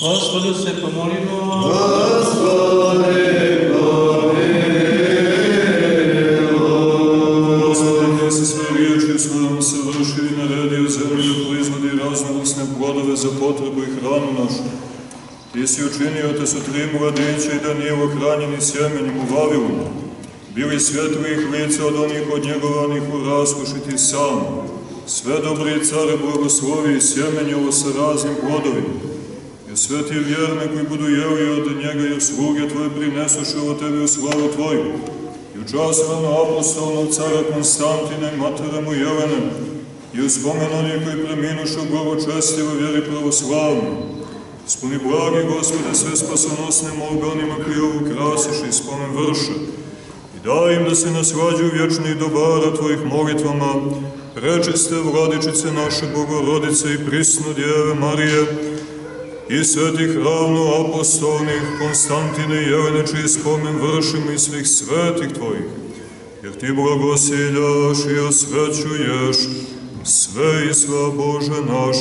Gospodu se pomolimo. Gospode, pomilujemo. Gospode, Ti si sve riječi svojom savršio i naredio zemlju da proizvodi raznovrsne plodove za potrebu i hranu našu. Ti si učinio te su 3 mladića i Danilo hranjeni sjemenjem u Vavilonu, bili svjetlijih lica od onih odnjegovanih u raskoši Ti sam. Sve dobri care blagoslovi i sjemenjovo sa raznim plodovima. Jer sve ti vjerne koji budu jeli od njega, jer sluge Tvoje prinesuše o Tebi u slavu Tvoju. I u čast apostolnog cara Konstantina i matere mu Jelene, i u spomen onih koji preminuše u bogočestivo vjeri pravoslavno. Spuni blagi, Gospode, sve spasonosne molbe onima koji ovu krasiš i spomen vrše. I daj im da se naslađuju vječnih dobara Tvojih molitvama, prečiste Vladičice naše Bogorodice i prisno Djeve Marije, i svetih ravnoapostolnih Konstantine i Jelene, čiji spomen vršimo i svih svetih Tvojih, jer Ti blagosiljaš i osvećuješ sve i sva Bože naš,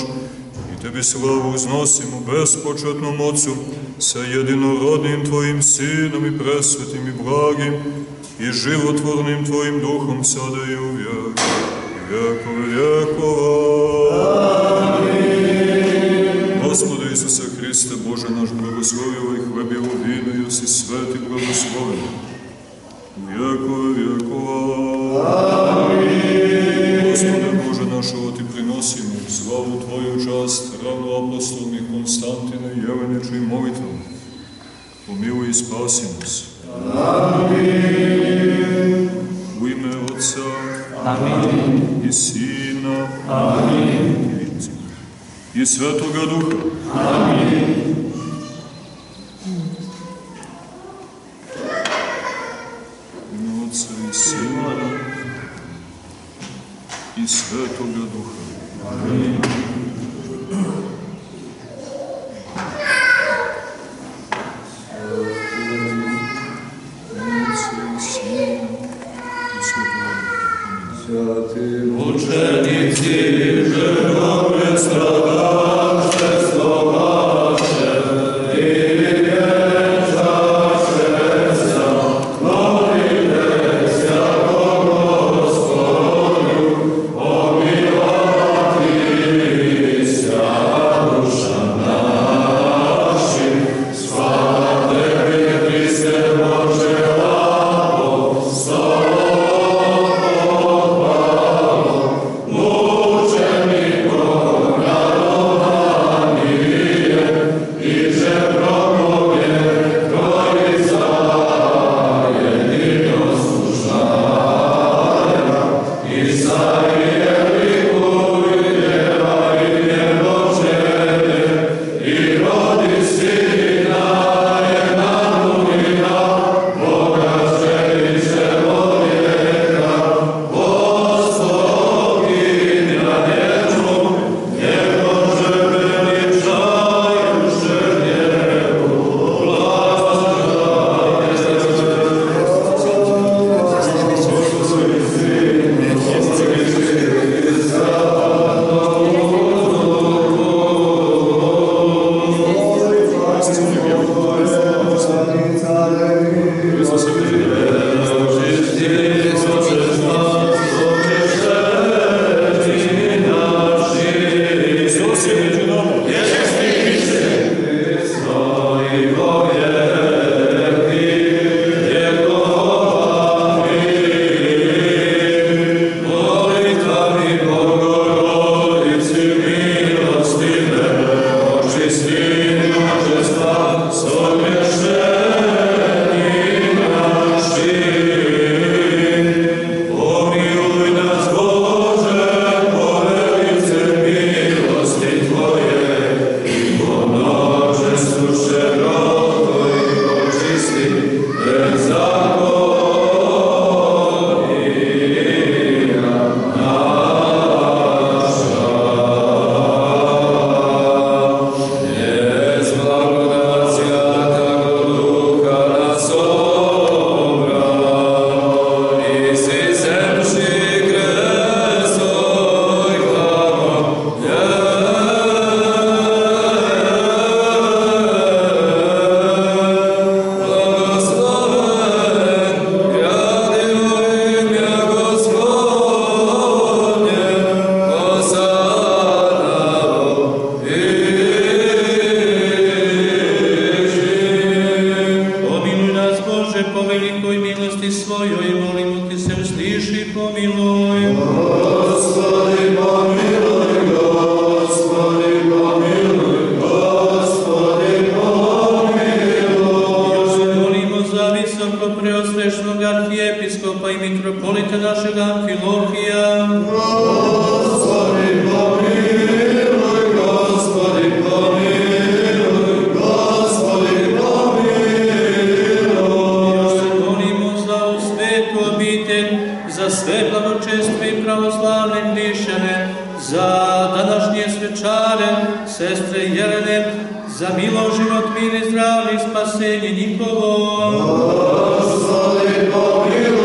i Tebi slavu uznosimo bespočetnom Otcu, sa jedinorodnim Tvojim Sinom i presvetim i blagim i životvornim Tvojim Duhom, sada i u vijek, i vjekove vjekova. Amin. Gospode Isuse Hriste, Bože naš, blagoslovi ovaj hleb i ovo vino, jer si sveti blagosloven u vjekove vjekova. Amin. Gospode Bože naš, ovo Ti prinosimo u slavu Tvoju čast, ravnoapostolnih Konstantina i Jelene, čijim molitvom. Pomiluj i spasi nas. Amin. U ime Otca, amin, i Sina, amin, i Svetoga Duha. Amin. U ime Otca i Sina i Svetoga Duha. Amin. Učenici žrtvom predstradaše, slovaše, današnje svečare, sestre Jelene, za milo život, mir i zdravlje i spasenje njihovo. Gospodи, pomiluj.